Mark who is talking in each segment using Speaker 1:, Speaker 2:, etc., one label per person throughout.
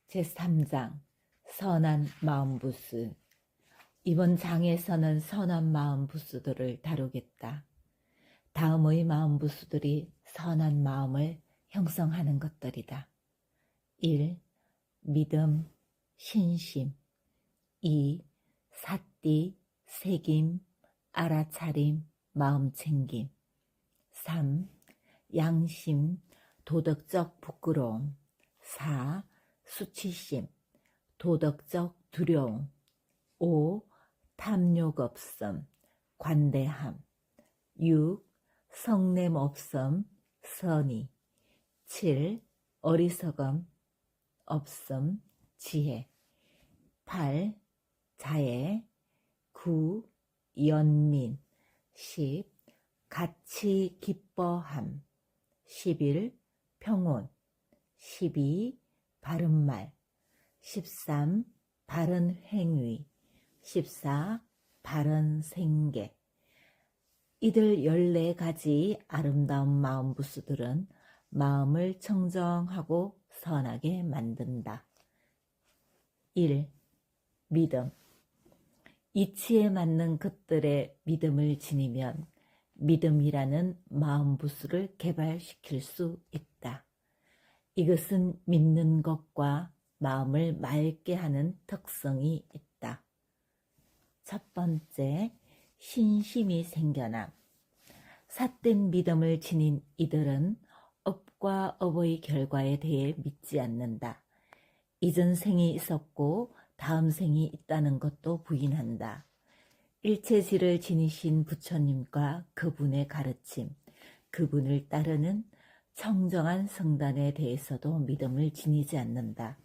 Speaker 1: 제3장 선한 마음 부스. 이번 장에서는 선한 마음 부스들을 다루겠다. 다음의 마음 부스들이 선한 마음을 형성하는 것들이다. 1. 믿음, 신심. 2. 삿띠, 새김, 알아차림, 마음챙김. 3. 양심, 도덕적 부끄러움. 4. 수치심, 도덕적 두려움. 5. 탐욕 없음, 관대함. 6. 성냄 없음, 선의. 7. 어리석음 없음, 지혜. 8. 자애. 9. 연민. 10. 같이 기뻐함. 11. 평온. 12. 바른말. 13. 바른 행위. 14. 바른 생계. 이들 14가지 아름다운 마음 부스들은 마음을 청정하고 선하게 만든다. 1. 믿음. 이치에 맞는 것들의 믿음을 지니면 믿음이라는 마음 부스를 개발시킬 수 있다. 이것은 믿는 것과 마음을 맑게 하는 특성이 있다. 첫 번째, 신심이 생겨남. 삿된 믿음을 지닌 이들은 업과 업의 결과에 대해 믿지 않는다. 이전 생이 있었고 다음 생이 있다는 것도 부인한다. 일체지를 지니신 부처님과 그분의 가르침, 그분을 따르는 청정한 성단에 대해서도 믿음을 지니지 않는다.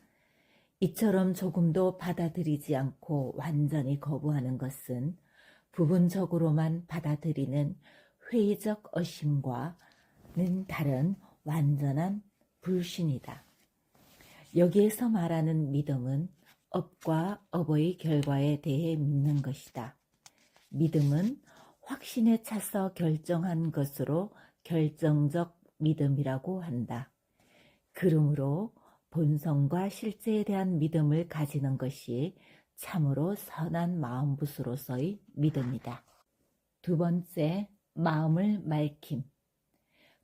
Speaker 1: 이처럼 조금도 받아들이지 않고 완전히 거부하는 것은 부분적으로만 받아들이는 회의적 의심과는 다른 완전한 불신이다. 여기에서 말하는 믿음은 업과 업의 결과에 대해 믿는 것이다. 믿음은 확신에 차서 결정한 것으로 결정적 믿음이라고 한다. 그러므로 본성과 실제에 대한 믿음을 가지는 것이 참으로 선한 마음 부스로서의 믿음이다. 두 번째, 마음을 맑힘.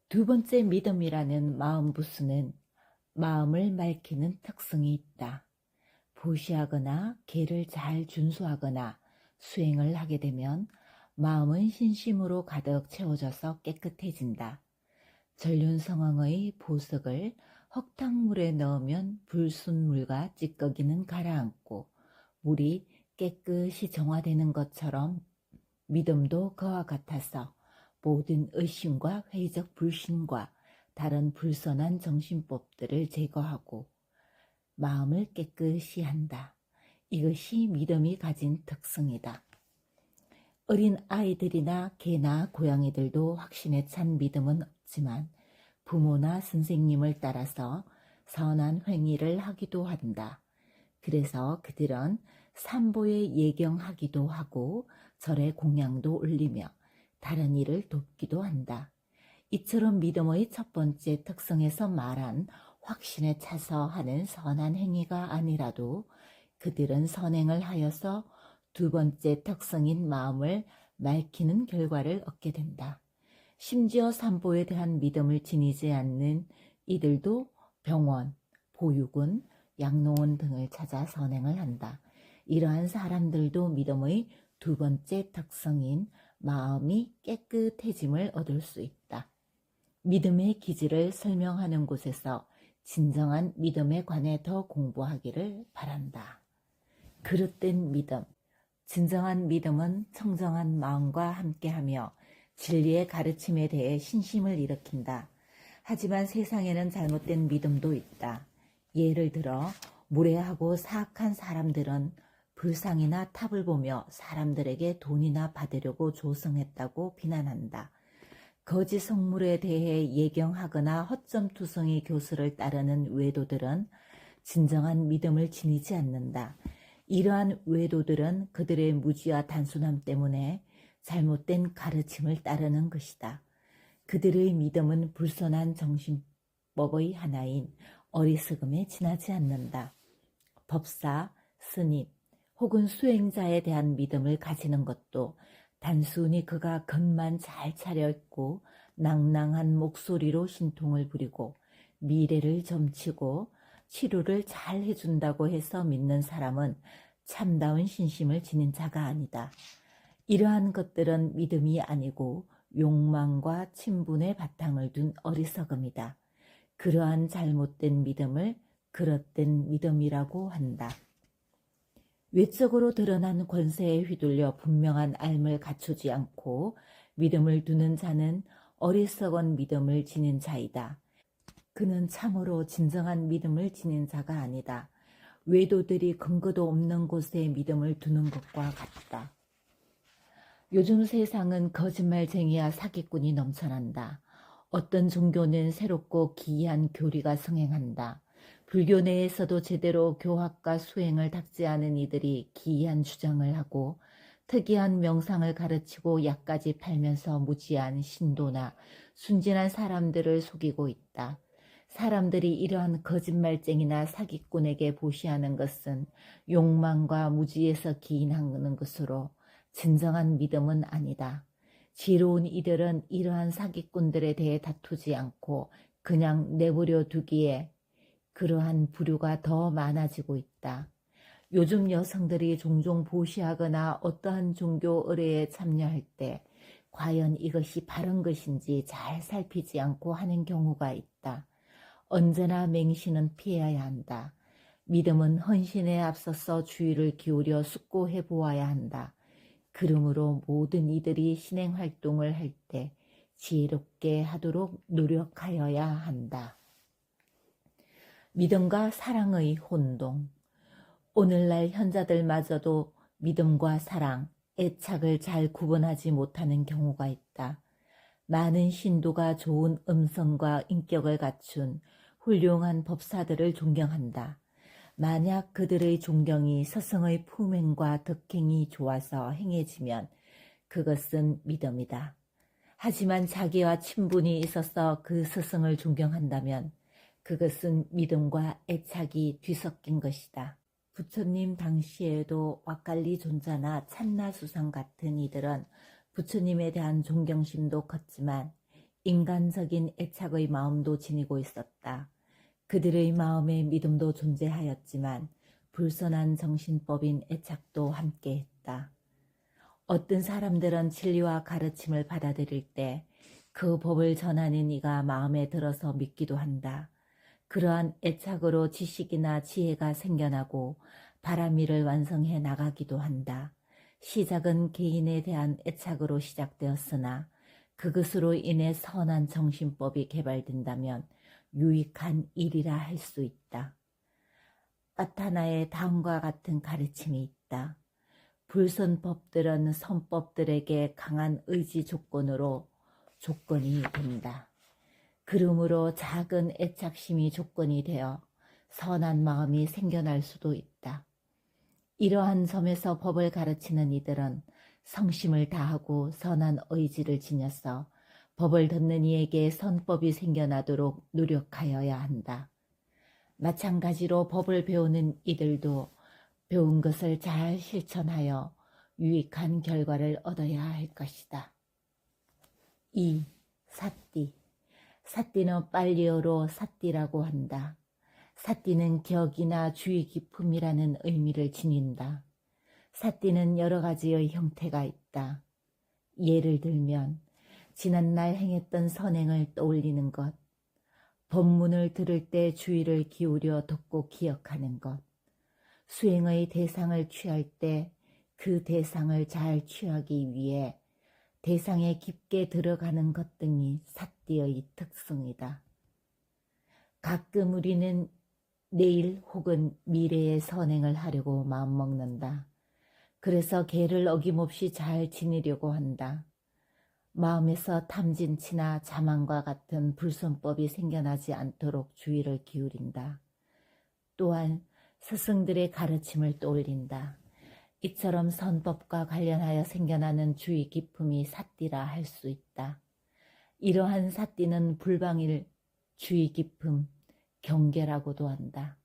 Speaker 1: 두 번째 믿음이라는 마음 부스는 마음을 맑히는 특성이 있다. 보시하거나 계를 잘 준수하거나 수행을 하게 되면 마음은 신심으로 가득 채워져서 깨끗해진다. 전륜성왕의 보석을 흙탕물에 넣으면 불순물과 찌꺼기는 가라앉고 물이 깨끗이 정화되는 것처럼 믿음도 그와 같아서 모든 의심과 회의적 불신과 다른 불선한 정신법들을 제거하고 마음을 깨끗이 한다. 이것이 믿음이 가진 특성이다. 어린 아이들이나 개나 고양이들도 확신에 찬 믿음은 없지만 부모나 선생님을 따라서 선한 행위를 하기도 한다. 그래서 그들은 산보에 예경하기도 하고 절에 공양도 올리며 다른 일을 돕기도 한다. 이처럼 믿음의 첫 번째 특성에서 말한 확신에 차서 하는 선한 행위가 아니라도 그들은 선행을 하여서 두 번째 특성인 마음을 맑히는 결과를 얻게 된다. 심지어 산보에 대한 믿음을 지니지 않는 이들도 병원, 보육원, 양로원 등을 찾아 선행을 한다. 이러한 사람들도 믿음의 두 번째 특성인 마음이 깨끗해짐을 얻을 수 있다. 믿음의 기질을 설명하는 곳에서 진정한 믿음에 관해 더 공부하기를 바란다. 그릇된 믿음. 진정한 믿음은 청정한 마음과 함께하며 진리의 가르침에 대해 신심을 일으킨다. 하지만 세상에는 잘못된 믿음도 있다. 예를 들어 무례하고 사악한 사람들은 불상이나 탑을 보며 사람들에게 돈이나 받으려고 조성했다고 비난한다. 거짓 성물에 대해 예경하거나 허점투성이 교수를 따르는 외도들은 진정한 믿음을 지니지 않는다. 이러한 외도들은 그들의 무지와 단순함 때문에 잘못된 가르침을 따르는 것이다. 그들의 믿음은 불선한 정신법의 하나인 어리석음에 지나지 않는다. 법사, 스님 혹은 수행자에 대한 믿음을 가지는 것도 단순히 그가 겉만 잘 차려입고 낭낭한 목소리로 신통을 부리고 미래를 점치고 치료를 잘 해준다고 해서 믿는 사람은 참다운 신심을 지닌 자가 아니다. 이러한 것들은 믿음이 아니고 욕망과 친분의 바탕을 둔 어리석음이다. 그러한 잘못된 믿음을 그릇된 믿음이라고 한다. 외적으로 드러난 권세에 휘둘려 분명한 삶을 갖추지 않고 믿음을 두는 자는 어리석은 믿음을 지닌 자이다. 그는 참으로 진정한 믿음을 지닌 자가 아니다. 외도들이 근거도 없는 곳에 믿음을 두는 것과 같다. 요즘 세상은 거짓말쟁이와 사기꾼이 넘쳐난다. 어떤 종교는 새롭고 기이한 교리가 성행한다. 불교 내에서도 제대로 교학과 수행을 닦지 않은 이들이 기이한 주장을 하고 특이한 명상을 가르치고 약까지 팔면서 무지한 신도나 순진한 사람들을 속이고 있다. 사람들이 이러한 거짓말쟁이나 사기꾼에게 보시하는 것은 욕망과 무지에서 기인하는 것으로 진정한 믿음은 아니다. 지혜로운 이들은 이러한 사기꾼들에 대해 다투지 않고 그냥 내버려 두기에 그러한 부류가 더 많아지고 있다. 요즘 여성들이 종종 보시하거나 어떠한 종교 의례에 참여할 때 과연 이것이 바른 것인지 잘 살피지 않고 하는 경우가 있다. 언제나 맹신은 피해야 한다. 믿음은 헌신에 앞서서 주의를 기울여 숙고해 보아야 한다. 그러므로 모든 이들이 신행 활동을 할 때 지혜롭게 하도록 노력하여야 한다. 믿음과 사랑의 혼동. 오늘날 현자들마저도 믿음과 사랑, 애착을 잘 구분하지 못하는 경우가 있다. 많은 신도가 좋은 음성과 인격을 갖춘 훌륭한 법사들을 존경한다. 만약 그들의 존경이 스승의 품행과 덕행이 좋아서 행해지면 그것은 믿음이다. 하지만 자기와 친분이 있어서 그 스승을 존경한다면 그것은 믿음과 애착이 뒤섞인 것이다. 부처님 당시에도 왁갈리 존자나 찬나수상 같은 이들은 부처님에 대한 존경심도 컸지만 인간적인 애착의 마음도 지니고 있었다. 그들의 마음에 믿음도 존재하였지만 불선한 정신법인 애착도 함께했다. 어떤 사람들은 진리와 가르침을 받아들일 때 그 법을 전하는 이가 마음에 들어서 믿기도 한다. 그러한 애착으로 지식이나 지혜가 생겨나고 바람일을 완성해 나가기도 한다. 시작은 개인에 대한 애착으로 시작되었으나 그것으로 인해 선한 정신법이 개발된다면 유익한 일이라 할 수 있다. 빠타나의 다음과 같은 가르침이 있다. 불선법들은 선법들에게 강한 의지 조건이 된다. 그러므로 작은 애착심이 조건이 되어 선한 마음이 생겨날 수도 있다. 이러한 점에서 법을 가르치는 이들은 성심을 다하고 선한 의지를 지녀서 법을 듣는 이에게 선법이 생겨나도록 노력하여야 한다. 마찬가지로 법을 배우는 이들도 배운 것을 잘 실천하여 유익한 결과를 얻어야 할 것이다. 2. 사띠. 사띠는 빨리어로 사띠라고 한다. 사띠는 격이나 주의 깊음이라는 의미를 지닌다. 사띠는 여러 가지의 형태가 있다. 예를 들면 지난날 행했던 선행을 떠올리는 것, 법문을 들을 때 주의를 기울여 듣고 기억하는 것, 수행의 대상을 취할 때 그 대상을 잘 취하기 위해 대상에 깊게 들어가는 것 등이 사띠의 특성이다. 가끔 우리는 내일 혹은 미래의 선행을 하려고 마음먹는다. 그래서 계를 어김없이 잘 지내려고 한다. 마음에서 탐진치나 자만과 같은 불선법이 생겨나지 않도록 주의를 기울인다. 또한 스승들의 가르침을 떠올린다. 이처럼 선법과 관련하여 생겨나는 주의 깊음이 사띠라 할 수 있다. 이러한 사띠는 불방일 주의 깊음, 경계라고도 한다.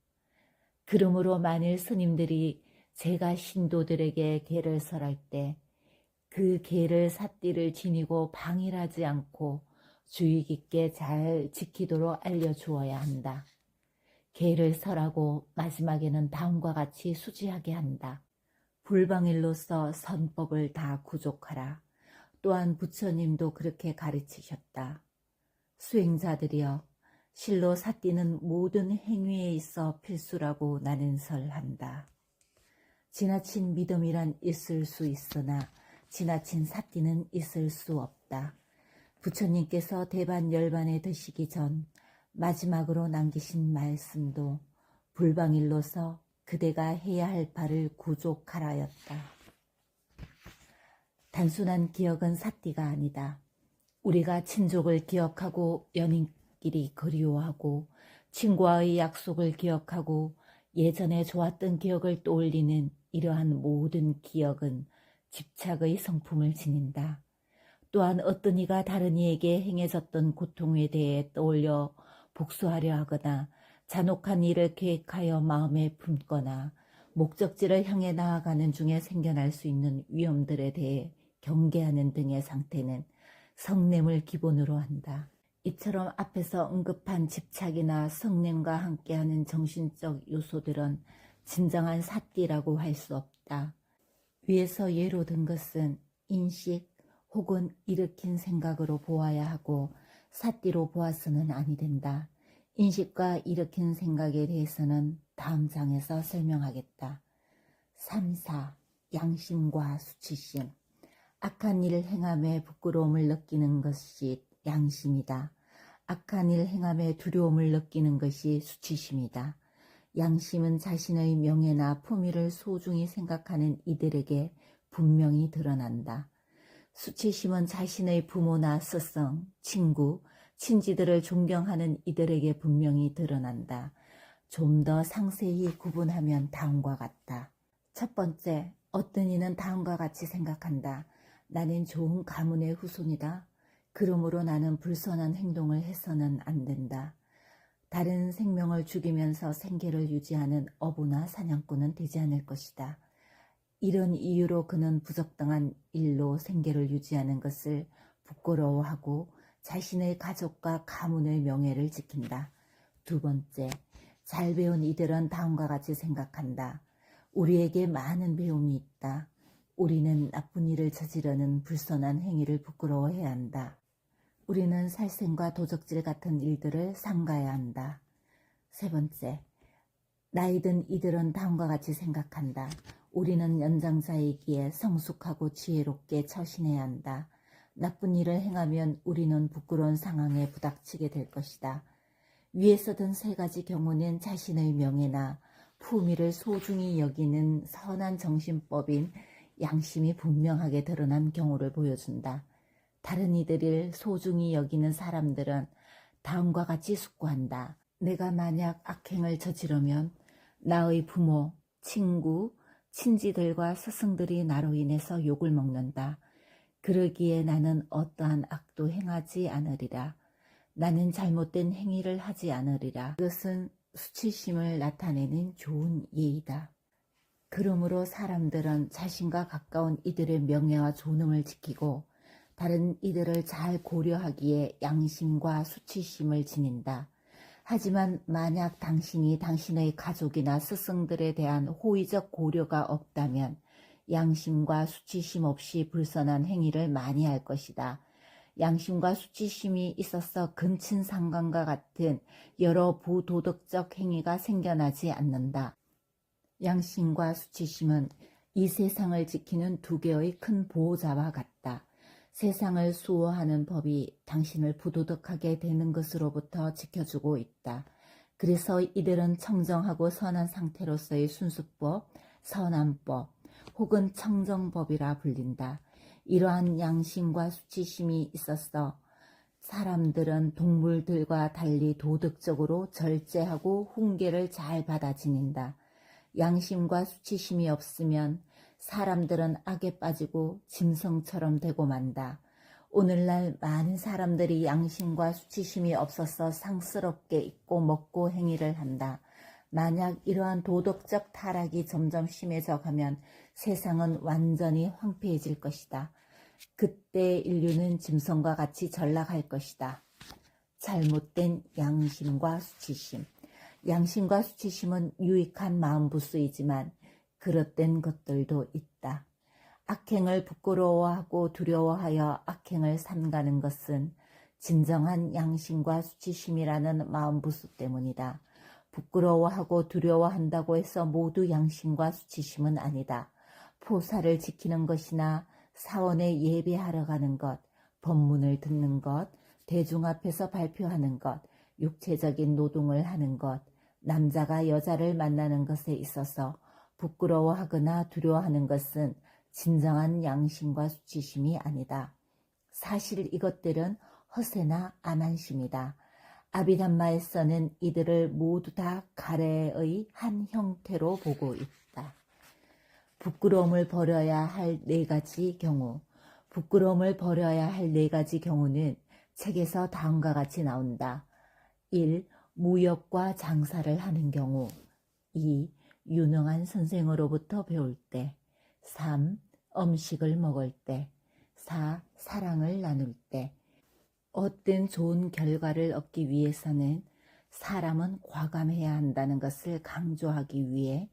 Speaker 1: 그러므로 만일 스님들이 제가 신도들에게 계를 설할 때 그 계를 삿띠를 지니고 방일하지 않고 주의 깊게 잘 지키도록 알려주어야 한다. 계를 설하고 마지막에는 다음과 같이 수지하게 한다. 불방일로서 선법을 다 구족하라. 또한 부처님도 그렇게 가르치셨다. 수행자들이여, 실로 삿띠는 모든 행위에 있어 필수라고 나는 설한다. 지나친 믿음이란 있을 수 있으나 지나친 삿띠는 있을 수 없다. 부처님께서 대반열반에 드시기 전 마지막으로 남기신 말씀도 불방일로서 그대가 해야 할 바를 구족하라였다. 단순한 기억은 삿띠가 아니다. 우리가 친족을 기억하고 연인끼리 그리워하고 친구와의 약속을 기억하고 예전에 좋았던 기억을 떠올리는 이러한 모든 기억은 집착의 성품을 지닌다. 또한 어떤 이가 다른 이에게 행해졌던 고통에 대해 떠올려 복수하려 하거나 잔혹한 일을 계획하여 마음에 품거나 목적지를 향해 나아가는 중에 생겨날 수 있는 위험들에 대해 경계하는 등의 상태는 성냄을 기본으로 한다. 이처럼 앞에서 언급한 집착이나 성냄과 함께하는 정신적 요소들은 진정한 삿띠라고 할 수 없다. 위에서 예로 든 것은 인식 혹은 일으킨 생각으로 보아야 하고 삿띠로 보아서는 아니 된다. 인식과 일으킨 생각에 대해서는 다음 장에서 설명하겠다. 3, 4. 양심과 수치심. 악한 일을 행함에 부끄러움을 느끼는 것이 양심이다. 악한 일을 행함에 두려움을 느끼는 것이 수치심이다. 양심은 자신의 명예나 품위를 소중히 생각하는 이들에게 분명히 드러난다. 수치심은 자신의 부모나 스승, 친구, 친지들을 존경하는 이들에게 분명히 드러난다. 좀 더 상세히 구분하면 다음과 같다. 첫 번째, 어떤 이는 다음과 같이 생각한다. 나는 좋은 가문의 후손이다. 그러므로 나는 불선한 행동을 해서는 안 된다. 다른 생명을 죽이면서 생계를 유지하는 어부나 사냥꾼은 되지 않을 것이다. 이런 이유로 그는 부적당한 일로 생계를 유지하는 것을 부끄러워하고 자신의 가족과 가문의 명예를 지킨다. 두 번째, 잘 배운 이들은 다음과 같이 생각한다. 우리에게 많은 배움이 있다. 우리는 나쁜 일을 저지르는 불선한 행위를 부끄러워해야 한다. 우리는 살생과 도적질 같은 일들을 삼가야 한다. 세 번째, 나이 든 이들은 다음과 같이 생각한다. 우리는 연장자이기에 성숙하고 지혜롭게 처신해야 한다. 나쁜 일을 행하면 우리는 부끄러운 상황에 부닥치게 될 것이다. 위에서 든 세 가지 경우는 자신의 명예나 품위를 소중히 여기는 선한 정신법인 양심이 분명하게 드러난 경우를 보여준다. 다른 이들을 소중히 여기는 사람들은 다음과 같이 숙고한다. 내가 만약 악행을 저지르면 나의 부모, 친구, 친지들과 스승들이 나로 인해서 욕을 먹는다. 그러기에 나는 어떠한 악도 행하지 않으리라. 나는 잘못된 행위를 하지 않으리라. 그것은 수치심을 나타내는 좋은 예의다. 그러므로 사람들은 자신과 가까운 이들의 명예와 존엄을 지키고 다른 이들을 잘 고려하기에 양심과 수치심을 지닌다. 하지만 만약 당신이 당신의 가족이나 스승들에 대한 호의적 고려가 없다면 양심과 수치심 없이 불선한 행위를 많이 할 것이다. 양심과 수치심이 있어서 근친상간과 같은 여러 부도덕적 행위가 생겨나지 않는다. 양심과 수치심은 이 세상을 지키는 두 개의 큰 보호자와 같다. 세상을 수호하는 법이 당신을 부도덕하게 되는 것으로부터 지켜주고 있다. 그래서 이들은 청정하고 선한 상태로서의 순수법, 선함법 혹은 청정법이라 불린다. 이러한 양심과 수치심이 있어서 사람들은 동물들과 달리 도덕적으로 절제하고 훈계를 잘 받아 지닌다. 양심과 수치심이 없으면 사람들은 악에 빠지고 짐승처럼 되고 만다. 오늘날 많은 사람들이 양심과 수치심이 없어서 상스럽게 입고 먹고 행위를 한다. 만약 이러한 도덕적 타락이 점점 심해져 가면 세상은 완전히 황폐해질 것이다. 그때 인류는 짐승과 같이 전락할 것이다. 잘못된 양심과 수치심. 양심과 수치심은 유익한 마음부수이지만 그릇된 것들도 있다. 악행을 부끄러워하고 두려워하여 악행을 삼가는 것은 진정한 양심과 수치심이라는 마음부수 때문이다. 부끄러워하고 두려워한다고 해서 모두 양심과 수치심은 아니다. 포사를 지키는 것이나 사원에 예배하러 가는 것, 법문을 듣는 것, 대중 앞에서 발표하는 것, 육체적인 노동을 하는 것, 남자가 여자를 만나는 것에 있어서 부끄러워하거나 두려워하는 것은 진정한 양심과 수치심이 아니다. 사실 이것들은 허세나 암한심이다. 아비담마에서는 이들을 모두 다 가래의 한 형태로 보고 있다. 부끄러움을 버려야 할 4가지 경우. 부끄러움을 버려야 할 4가지 경우는 책에서 다음과 같이 나온다. 1. 무역과 장사를 하는 경우. 2. 유능한 선생으로부터 배울 때. 3. 음식을 먹을 때. 4. 사랑을 나눌 때. 어떤 좋은 결과를 얻기 위해서는 사람은 과감해야 한다는 것을 강조하기 위해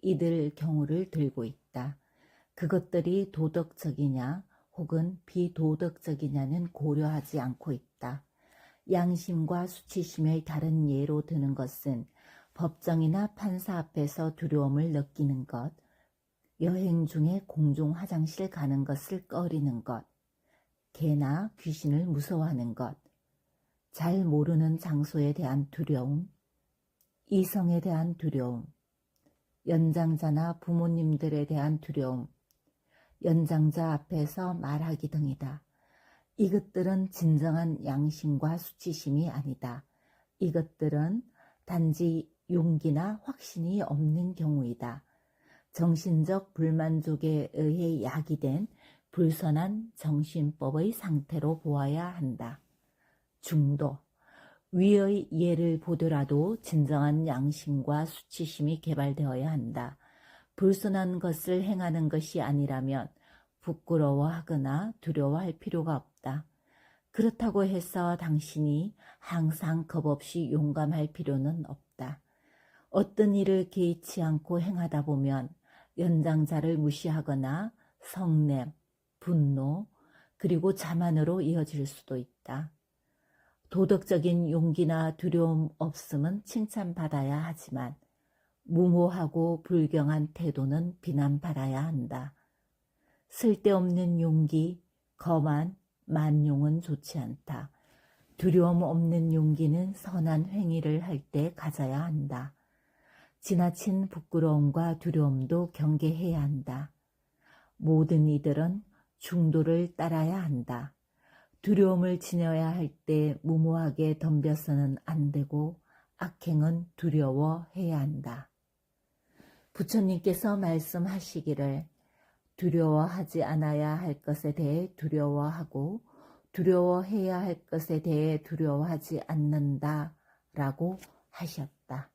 Speaker 1: 이들 경우를 들고 있다. 그것들이 도덕적이냐 혹은 비도덕적이냐는 고려하지 않고 있다. 양심과 수치심의 다른 예로 드는 것은 법정이나 판사 앞에서 두려움을 느끼는 것, 여행 중에 공중 화장실 가는 것을 꺼리는 것, 개나 귀신을 무서워하는 것, 잘 모르는 장소에 대한 두려움, 이성에 대한 두려움, 연장자나 부모님들에 대한 두려움, 연장자 앞에서 말하기 등이다. 이것들은 진정한 양심과 수치심이 아니다. 이것들은 단지 용기나 확신이 없는 경우이다. 정신적 불만족에 의해 야기된 불선한 정신법의 상태로 보아야 한다. 중도. 위의 예를 보더라도 진정한 양심과 수치심이 개발되어야 한다. 불순한 것을 행하는 것이 아니라면 부끄러워하거나 두려워할 필요가 없다. 그렇다고 해서 당신이 항상 겁없이 용감할 필요는 없다. 어떤 일을 개의치 않고 행하다 보면 연장자를 무시하거나 성냄, 분노, 그리고 자만으로 이어질 수도 있다. 도덕적인 용기나 두려움 없음은 칭찬받아야 하지만 무모하고 불경한 태도는 비난받아야 한다. 쓸데없는 용기, 거만, 만용은 좋지 않다. 두려움 없는 용기는 선한 행위를 할 때 가져야 한다. 지나친 부끄러움과 두려움도 경계해야 한다. 모든 이들은 중도를 따라야 한다. 두려움을 지녀야 할 때 무모하게 덤벼서는 안 되고 악행은 두려워해야 한다. 부처님께서 말씀하시기를 두려워하지 않아야 할 것에 대해 두려워하고 두려워해야 할 것에 대해 두려워하지 않는다 라고 하셨다.